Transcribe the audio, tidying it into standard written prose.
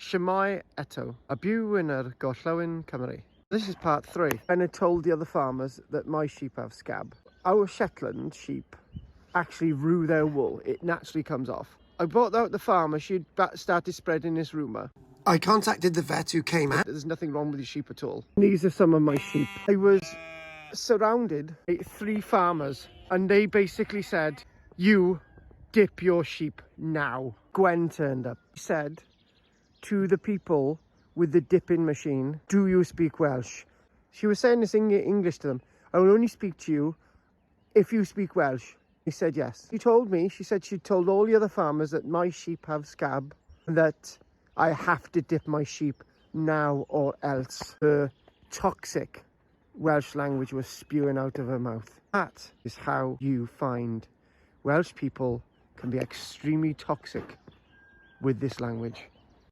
Shemai eto, a byw yn yr gorllewin Cymru. This is part 3. And I told the other farmers that my sheep have scab. Our Shetland sheep actually rue their wool. It naturally comes off. I brought out the farmer. She'd started spreading this rumour. I contacted the vet who came out. There's nothing wrong with the sheep at all. These are some of my sheep. I was surrounded by 3 farmers and they basically said, you dip your sheep now. Gwen turned up. She said to the people with the dipping machine, do you speak Welsh? She was saying this in English to them. I will only speak to you if you speak Welsh. He said yes. She told me, she said she'd told all the other farmers that my sheep have scab and that I have to dip my sheep now or else. The toxic Welsh language was spewing out of her mouth. That is how you find Welsh people can be extremely toxic with this language.